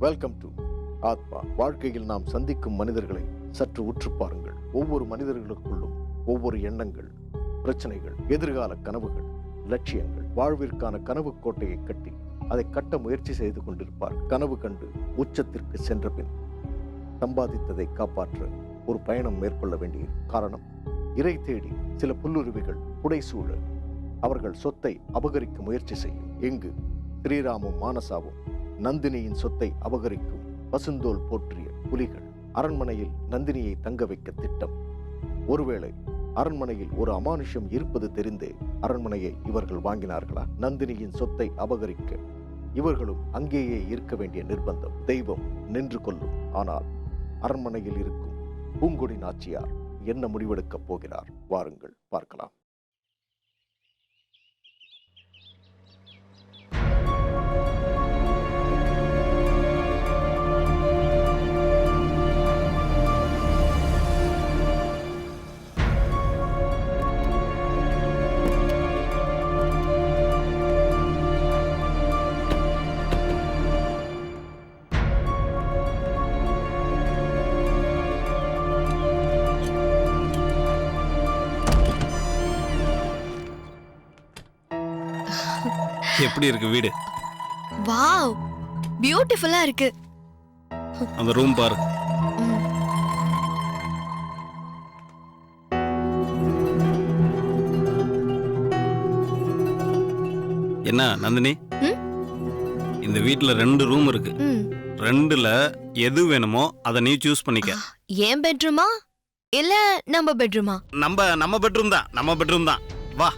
Welcome to ஆத்மா. வாழ்க்கையில் நாம் சந்திக்கும் மனிதர்களை சற்று உற்று பாருங்கள். ஒவ்வொரு மனிதர்களுக்குள்ளும் ஒவ்வொரு எண்ணங்கள், பிரச்சனைகள், எதிர்கால கனவுகள், லட்சியங்கள். வாழ்விற்கான கனவு கோட்டையை கட்டி அதை கட்ட முயற்சி செய்து கொண்டிருப்பார். கனவு கண்டு உச்சத்திற்கு சென்ற பின் சம்பாதித்ததை காப்பாற்ற ஒரு பயணம் மேற்கொள்ள வேண்டிய காரணம், இறை தேடி சில புல்லுருவிகள் புடைசூழ அவர்கள் சொத்தை அபகரிக்க முயற்சி செய்யும். எங்கு ஸ்ரீராமும் மானசாவும் நந்தினியின் சொத்தை அபகரிக்கும் பசுந்தோல் போற்றிய புலிகள். அரண்மனையில் நந்தினியை தங்க வைக்க திட்டம். ஒருவேளை அரண்மனையில் ஒரு அமானுஷம் இருப்பது தெரிந்தே அரண்மனையை இவர்கள் வாங்கினார்களா? நந்தினியின் சொத்தை அபகரிக்க இவர்களும் அங்கேயே இருக்க வேண்டிய நிர்பந்தம். தெய்வம் நின்று கொள்ளும். ஆனால் அரண்மனையில் இருக்கும் பூங்கொடி நாச்சியார் என்ன முடிவெடுக்கப் போகிறார்? வாருங்கள் பார்க்கலாம். எப்படி இருக்கு வீடு? வாவ், பியூட்டிஃபுல்லா இருக்கு. அந்த ரூம் பாரு. என்ன நந்தினி, இந்த வீட்ல 2 ரூம் இருக்கு. 2ல எது வேணுமோ அதை நீ சூஸ் பண்ணிக்க. ஏன் பெட்ரூமா இல்ல நம்ம பெட்ரூமா? நம்ம பெட்ரூம் தான். நம்ம பெட்ரூம் தான். வா.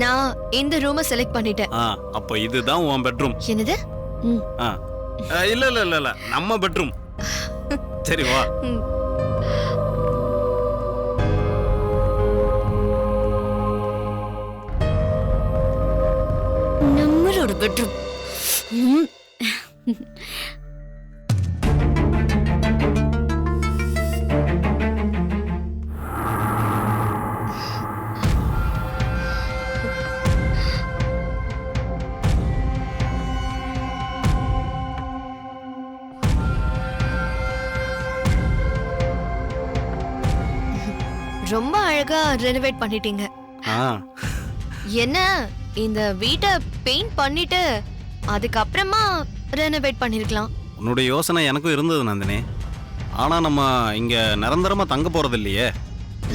நான் இந்த ரூமை செலக்ட் பண்ணிட்டேன். அப்ப இதுதான் உன் பெட்ரூம். என்னது? இல்ல இல்ல இல்ல இல்ல, நம்ம பெட்ரூம். சரி வா. நம்மளோட பெட்ரூம். ரொம்ப அழகா ரெனோவேட் பண்ணிட்டீங்க. என்ன இந்த வீட்டை பெயிண்ட் பண்ணிட்டு அதுக்கப்புறமா ரெனோவேட் பண்ணிருக்கலாம். உன்னுடைய யோசனை எனக்கும் இருந்தது நந்தினி. ஆனா நம்ம இங்க நிரந்தரமா தங்க போறது இல்லையே.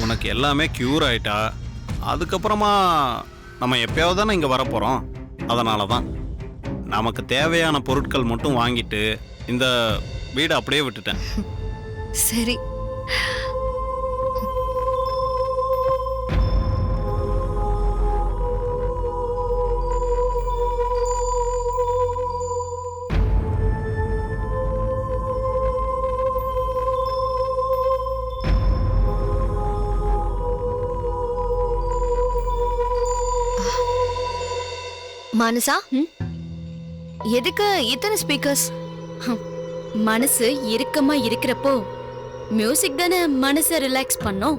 உனக்கு எல்லாமே கியூர் ஆயிட்டா அதுக்கப்புறமா நம்ம எப்பயாவது தானே இங்க வரப்போறோம். அதனால தான் நமக்கு தேவையான பொருட்கள் மட்டும் வாங்கிட்டு இந்த வீடை அப்படியே விட்டுட்டேன். சரி. மானசா, எதுக்கு இத்தனை ஸ்பீக்கர்ஸ்? மனசு இறுக்கமா இருக்கிறப்போ மியூசிக் தானே மனசை ரிலாக்ஸ் பண்ணும்.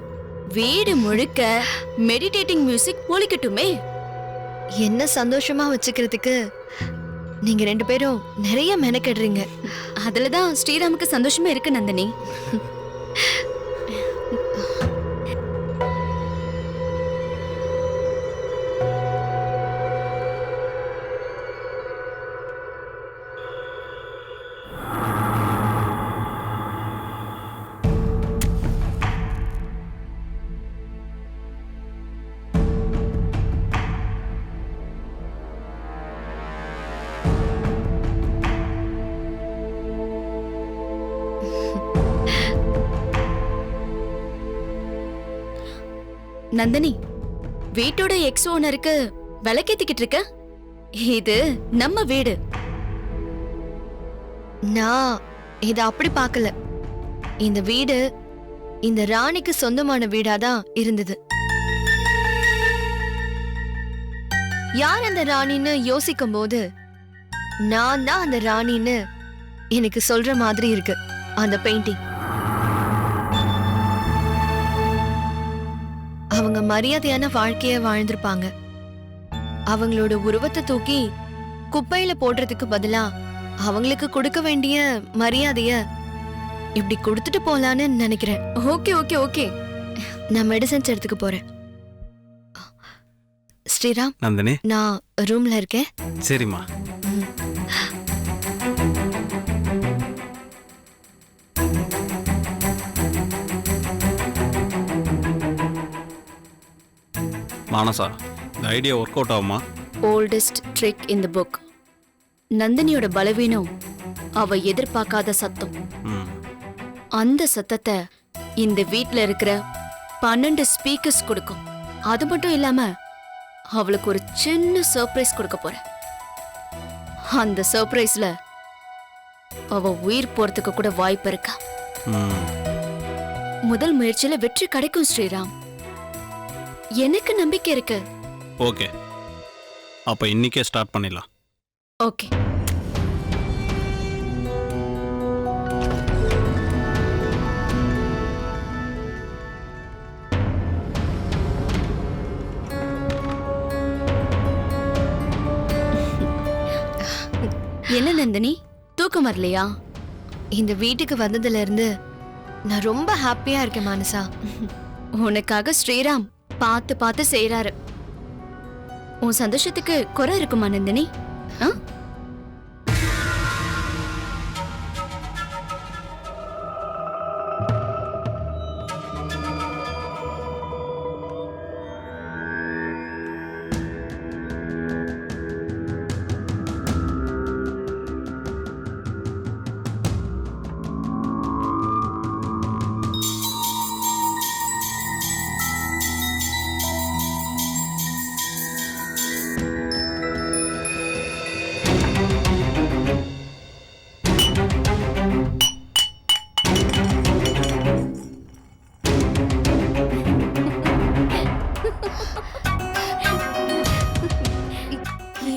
வீடு முழுக்க மெடிடேட்டிங் மியூசிக் ஒலிக்கட்டுமே. என்ன சந்தோஷமா வச்சுக்கிறதுக்கு நீங்க 2 பேரும் நிறைய மெனக்கெடுறீங்க. அதுலதான் ஸ்ரீராமுக்கு சந்தோஷமா இருக்கு நந்தினி. நந்தினி, வீட்டோட எக்ஸ் ஓனருக்கு விலைக்கேத்திக்கிட்டு இருக்க? இது நம்ம வீடு. நான் இத அப்படி பார்க்கல. இந்த வீடு இந்த ராணிக்கு சொந்தமான வீடாதான் இருந்தது. யார் அந்த ராணின்னு யோசிக்கும் போது நான் தான் அந்த ராணின்னு எனக்கு சொல்ற மாதிரி இருக்கு அந்த பெயிண்டிங். அவங்க மரியாதையான வாழ்க்கைய வாழ்ந்திருப்பாங்க. அவங்களோட உருவத்தை தூக்கி குப்பையில போடுறதுக்கு பதிலா அவங்களுக்கு கொடுக்க வேண்டிய மரியாதைய இப்படி கொடுத்துட்டு போலான்னு நினைக்கிறேன். ஓகே ஓகே ஓகே, நான் மெடிசன்ஸ் எடுத்துக்க போறேன். ஸ்ரீராம், நந்தினி. நான் ரூம்ல இருக்கேன். சரிம்மா. மானசா, இந்த ஐடியா ஒர்க் அவுட் ஆகுமா? Oldest trick in the book. நந்தினியோட பலவீனம் அவ எதிர்பார்க்காத சத்தம். ம். அந்த சத்தத்தை இந்த வீட்ல இருக்கிற 12 ஸ்பீக்கர்ஸ் கொடுக்கும். அது மட்டும் இல்லாம அவளுக்கு ஒரு சின்ன சர்ப்ரைஸ் கொடுக்க போறேன். அந்த சர்ப்ரைஸ்ல அவ உயிர் போறதுக்கு கூட வாய்ப்பு இருக்கா. ம். முதல் முயற்சியில வெற்றி கிடைக்கும் ஸ்ரீராம். எனக்கு நம்பிக்கை இருக்கு. ஓகே, அப்போ இன்னிக்கே ஸ்டார்ட் பண்ணிடலாம். ஓகே. என்ன நந்தினி, தூக்கம் வரலையா? இந்த வீட்டுக்கு வந்ததுல இருந்து நான் ரொம்ப ஹாப்பியா இருக்கேன் மானசா. உனக்காக ஸ்ரீராம் பார்த்து பார்த்து செய்யறாரு. உன் சந்தோஷத்துக்கு குறை இருக்குமா நந்தினி? ஆ?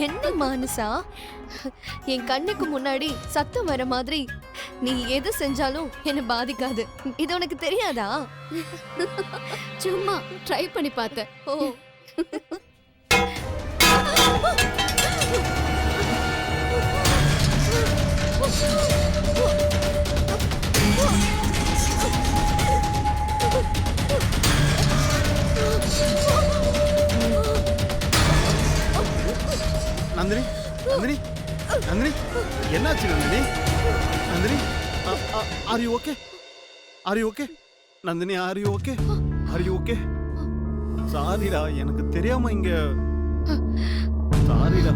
என்ன மானசா, என் கண்ணுக்கு முன்னாடி சத்தம் வர மாதிரி நீ எது செஞ்சாலும் என்ன பாதிக்காது. இது உனக்கு தெரியாதா? சும்மா ட்ரை பண்ணி பார்த்தேன். ஓ, நந்தினி, நந்தினி, நந்தினி, என்னாச்சு Nandini? Nandini, are you okay? Are you okay? Nandini, are you okay? Are you okay? சாரிடா, எனக்கு தெரியாம இங்க. சாரிடா.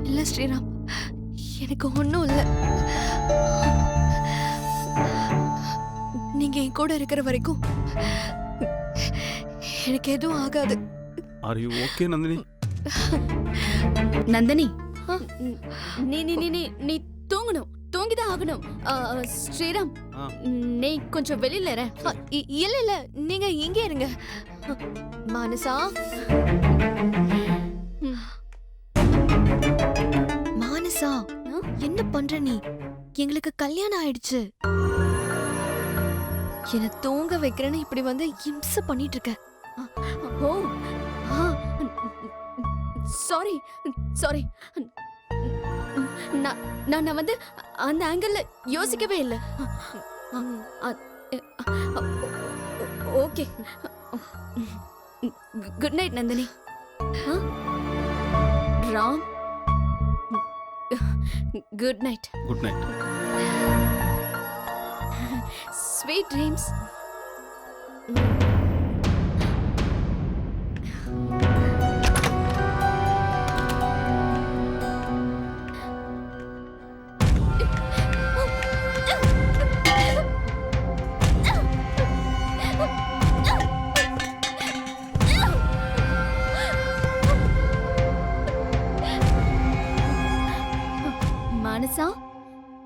இல்ல ஸ்ரீராம், எனக்கு ஒண்ணும் இல்ல. நீங்க என் கூட இருக்கிற வரைக்கும் எனக்கு எதுவும் ஆகாது. Are you okay Nandini? Nandini, நீ நீ நீ நீ நீ தூங்கணும். தூங்கிதான் ஆகணும். ஸ்ரீராம், ஆ. நீ கொஞ்சம் வெளியில இரு. இல்ல இல்ல, நீங்க இங்கே இருங்க. மானசா, மானசா, என்ன பண்ற நீ? எங்களுக்கு கல்யாணம் ஆயிடுச்சு. என்ன தூங்க வைக்கிறேன்னு இப்படி வந்து இம்சை பண்ணிட்டு இருக்க. ஓ, சாரி சாரி. நான் வந்து அந்த ஆங்கிள் யோசிக்கவே இல்லை. Okay, good night Nandini. Ram, good night. Good night. Sweet dreams.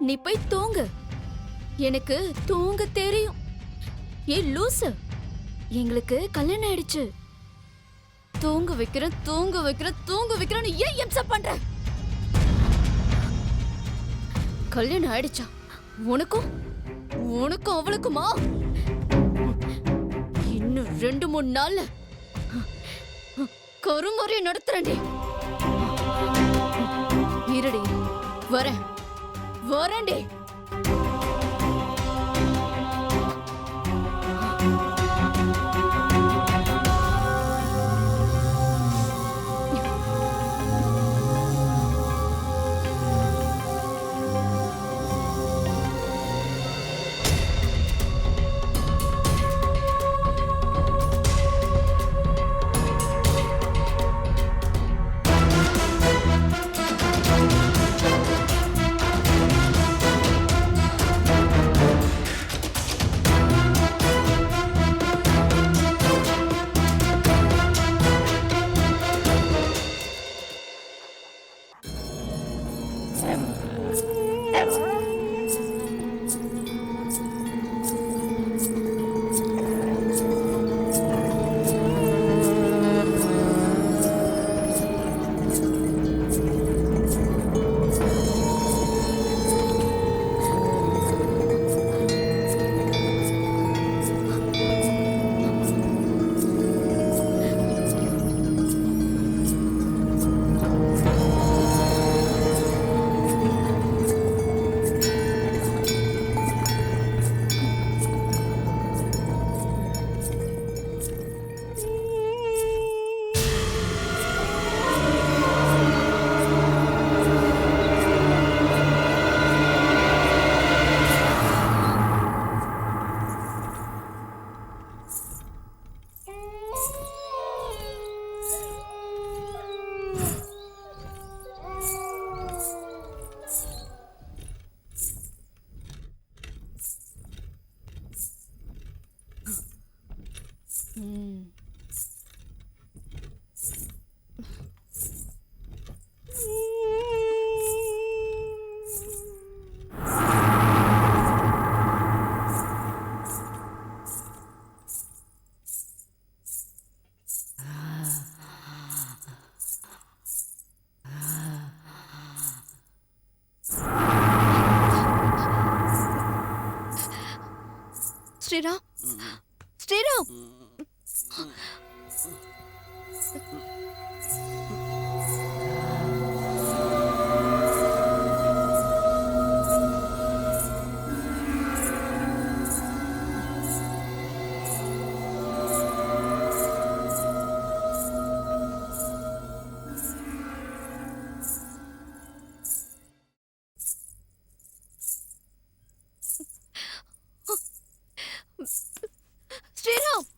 நீ போய் தூங்கு. எனக்கு தூங்க தெரியும். ஏன் லூசு, எங்களுக்கு கல்யாணம் ஆயிடுச்சு. தூங்க வைக்கிறேன் தூங்க வைக்கிறேன் தூங்க வைக்கிறேன்னு ஏன் எம்சா பண்ற? கல்யாணம் ஆயிடுச்சா உனக்கும் உனக்கும் அவளுக்குமா? இன்னும் 2-3 நாள்ல கருமுறையை நடத்துறேன்டி. இருடி, வரேன் வரேன்டி. ஸ்ரீராம், ஸ்ரீராம், ஸ்ரீராம்.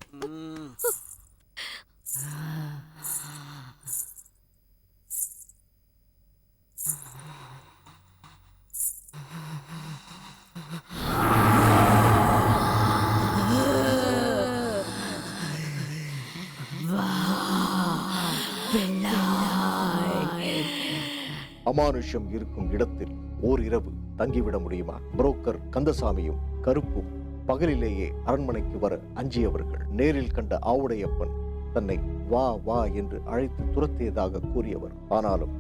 அமானுஷ்யம் இருக்கும் இடத்தில் ஓரிரவு தங்கிவிட முடியுமா? புரோக்கர் கந்தசாமியும் கருப்பும் பகலிலேயே அரண்மனைக்கு வர அஞ்சியவர்கள். நேரில் கண்ட ஆவுடையப்பன் தன்னை வா வா என்று அழைத்து துரத்தியதாக கூறியவர். ஆனாலும்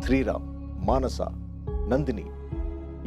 ஸ்ரீராம், மானசா, நந்தினி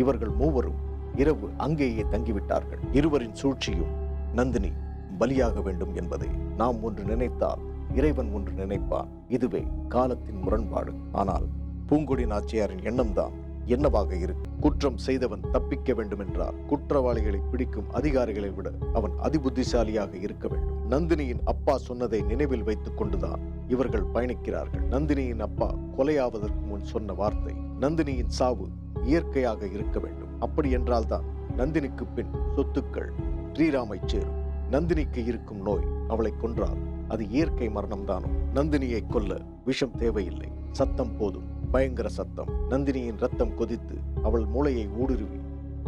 இவர்கள் மூவரும் இரவு அங்கேயே தங்கிவிட்டார்கள். இருவரின் சூழ்ச்சியும் நந்தினி பலியாக வேண்டும் என்பதை நாம் ஒன்று நினைத்தால் இறைவன் ஒன்று நினைப்பான். இதுவே காலத்தின் முரண்பாடு. ஆனால் பூங்கொடி நாச்சியாரின் எண்ணம்தான் என்னவாக இருக்கும்? குற்றம் செய்தவன் தப்பிக்க வேண்டும் என்றால் குற்றவாளிகளை பிடிக்கும் அதிகாரிகளை விட அவன் அதிபுத்திசாலியாக இருக்க வேண்டும். நந்தினியின் அப்பா சொன்னதை நினைவில் வைத்துக் கொண்டுதான் இவர்கள் பயணிக்கிறார்கள். நந்தினியின் அப்பா கொலையாவதற்கு முன் சொன்ன வார்த்தை, நந்தினியின் சாவு இயற்கையாக இருக்க வேண்டும். அப்படி என்றால்தான் நந்தினிக்கு பின் சொத்துக்கள் ஸ்ரீராமை சேரும். நந்தினிக்கு இருக்கும் நோய் அவளை கொன்றால் அது இயற்கை மரணம்தானோ? நந்தினியை கொல்ல விஷம் தேவையில்லை, சத்தம் போதும். பயங்கர சத்தம். நந்தினியின் ரத்தம் கொதித்து அவள் மூளையை ஊடுருவி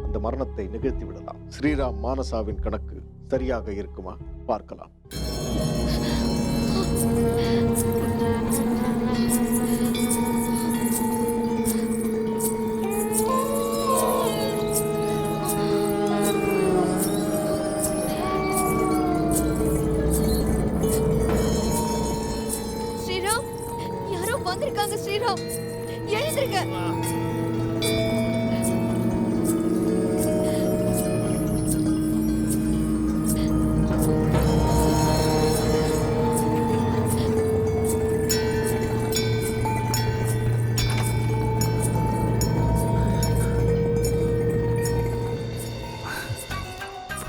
அந்த மரணத்தை நிகழ்த்தி விடலாம். ஸ்ரீராம் மானசாவின் கணக்கு சரியாக இருக்குமா? பார்க்கலாம்.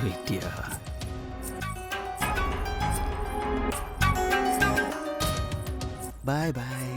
போயிட்டியா? பாய் பாய்.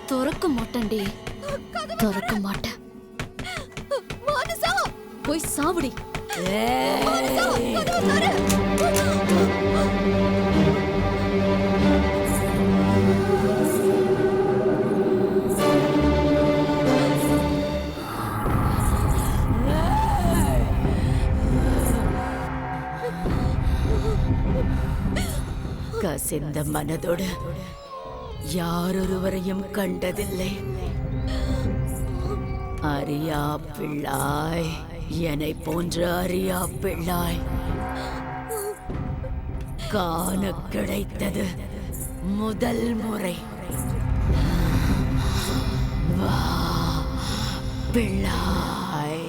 திறக்க மாட்டேன்டி, திறக்க மாட்டேன். போய் சாவுடி. கசிந்த மனதோடு யாரொருவரையும் கண்டதில்லை. அறியா பிள்ளாய், என்னை போன்ற அறியா பிள்ளாய் காண கிடைத்தது முதல் முறை. வா பிள்ளாய்.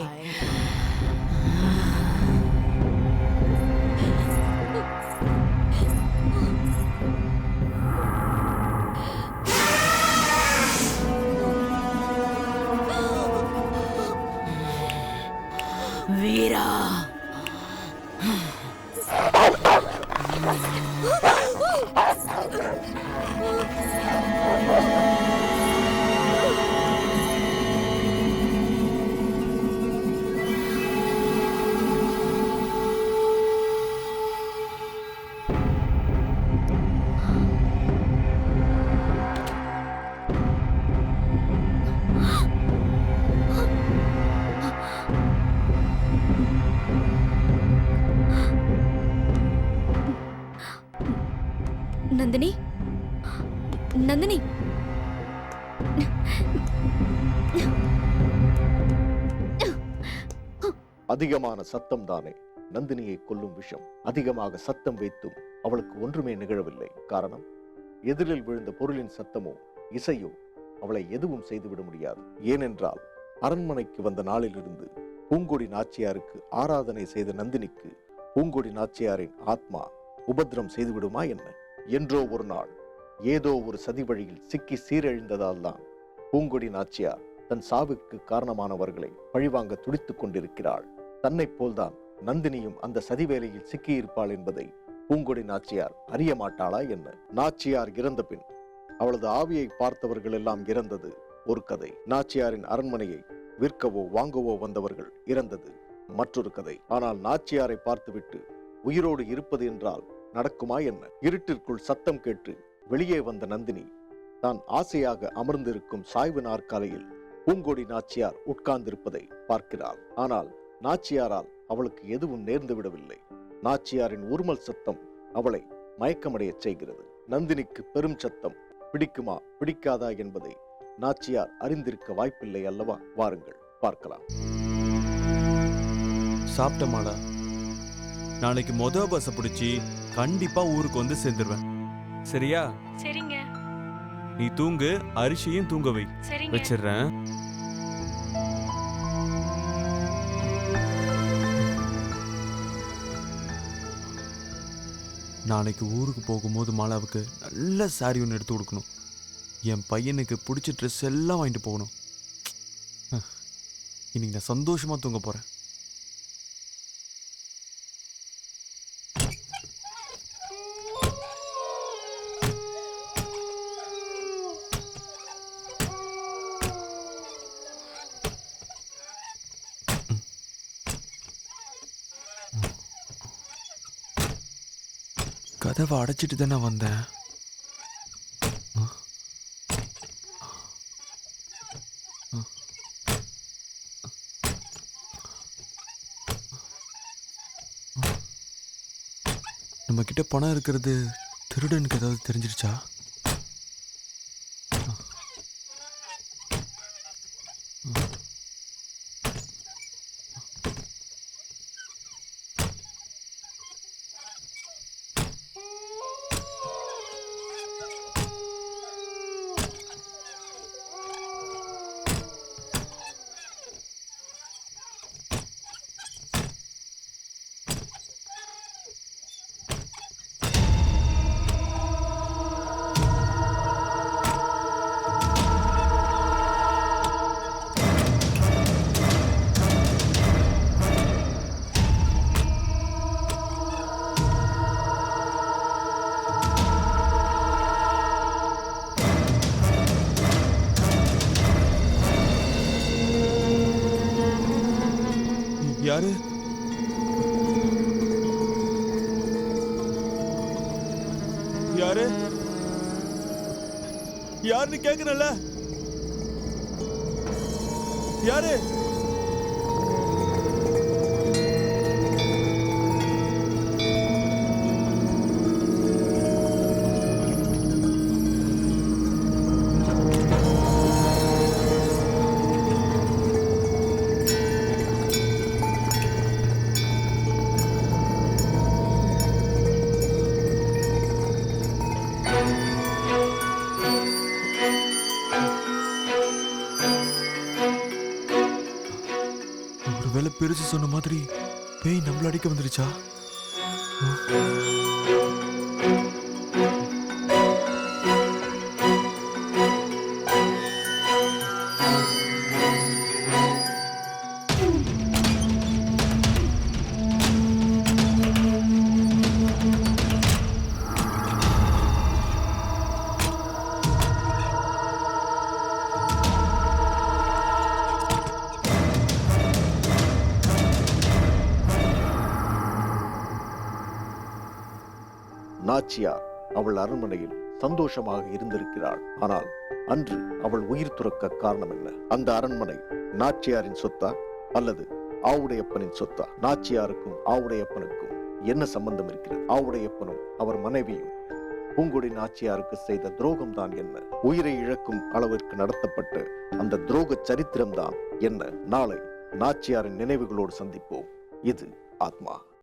வீரா, நந்தினி, நந்தினி, அதிகமான சத்தம் தானே நந்தினியை கொல்லும் விஷம். அதிகமாக சத்தம் வைத்தும் அவளுக்கு ஒன்றுமே நிகழவில்லை. காரணம், எதிரில் விழுந்த பொருளின் சத்தமோ இசையோ அவளை எதுவும் செய்துவிட முடியாது. ஏனென்றால் அரண்மனைக்கு வந்த நாளிலிருந்து பூங்கொடி நாச்சியாருக்கு ஆராதனை செய்த நந்தினிக்கு பூங்கொடி நாச்சியாரின் ஆத்மா உபத்திரம் செய்துவிடுமா என்ன? என்றோ ஒரு நாள் ஏதோ ஒரு சதி வழியில் சிக்கி சீரழிந்ததால் தான் பூங்கொடி நாச்சியார் தன் சாவுக்கு காரணமானவர்களை பழிவாங்க துடித்துக் கொண்டிருக்கிறாள். தன்னை போல்தான் நந்தினியும் அந்த சதி வேலையில் சிக்கியிருப்பாள் என்பதை பூங்கொடி நாச்சியார் அறிய மாட்டாளா என்ன? நாச்சியார் இறந்த பின் அவளது ஆவியை பார்த்தவர்கள் எல்லாம் இறந்தது ஒரு கதை. நாச்சியாரின் அரண்மனையை விற்கவோ வாங்கவோ வந்தவர்கள் இறந்தது மற்றொரு கதை. ஆனால் நாச்சியாரை பார்த்துவிட்டு உயிரோடு இருப்பது என்றால் நடக்குமா என்ன? இருட்டிற்குள் சத்தம் கேட்டு வெளியே வந்த நந்தினி தான் ஆசையாக அமர்ந்திருக்கும் சாய்வு நாற்காலியில் பூங்கொடி நாச்சியார் உட்கார்ந்திருப்பதை பார்க்கிறாள். ஆனால் நாச்சியாரால் அவளுக்கு எதுவும் நேர்ந்து விடவில்லை. நாச்சியாரின் உருமல் சத்தம் அவளை மயக்கமடைய செய்கிறது. நந்தினிக்கு பெரும் சத்தம் பிடிக்குமா பிடிக்காதா என்பதை நாச்சியார் அறிந்திருக்க வாய்ப்பில்லை அல்லவா? வாருங்கள் பார்க்கலாம். சாப்பிட்டமாடா, நாளைக்கு பஸ்ஸை பிடிச்சி கண்டிப்பா ஊருக்கு வந்து சேர்ந்துருவேன். சரியா? சரிங்க. நீ தூங்கு, அரிசியும் தூங்க வை. சரிங்க. வச்சிடுறேன். நாளைக்கு ஊருக்கு போகும்போது மாலாவுக்கு நல்ல சாரி ஒன்று எடுத்து கொடுக்கணும். என் பையனுக்கு பிடிச்ச ட்ரெஸ் எல்லாம் வாங்கிட்டு போகணும். இன்னைக்கு நான் சந்தோஷமா தூங்க போறேன். கதவை அடைச்சிட்டு தானே வந்தேன். நம்ம கிட்ட பணம் இருக்கிறது திருடனுக்கு ஏதாவது தெரிஞ்சிருச்சா? யாரு? யாரு? யாருன்னு கேக்குறல? யாரு? ஒருவேளை பெருசு சொன்ன மாதிரி பேய் நம்மள அடிக்க வந்துருச்சா? நாச்சியார் அவள் அரண்மனையில் சந்தோஷமாக இருந்திருக்கிறாள். ஆனால் அன்று அவள் உயிர் துறக்க காரணம் என்ன? அந்த அரண்மனை நாச்சியாரின் சொத்தா அல்லது ஆவுடையப்பனின் சொத்தா? நாச்சியாருக்கும் ஆவுடையப்பனுக்கும் என்ன சம்பந்தம் இருக்கிறது? ஆவுடையப்பனும் அவர் மனைவியும் பூங்கொடி நாச்சியாருக்கு செய்த துரோகம் தான் என்ன? உயிரை இழக்கும் அளவிற்கு நடத்தப்பட்ட அந்த துரோக சரித்திரம் தான் என்ன? நாளை நாச்சியாரின் நினைவுகளோடு சந்திப்போம். இது ஆத்மா.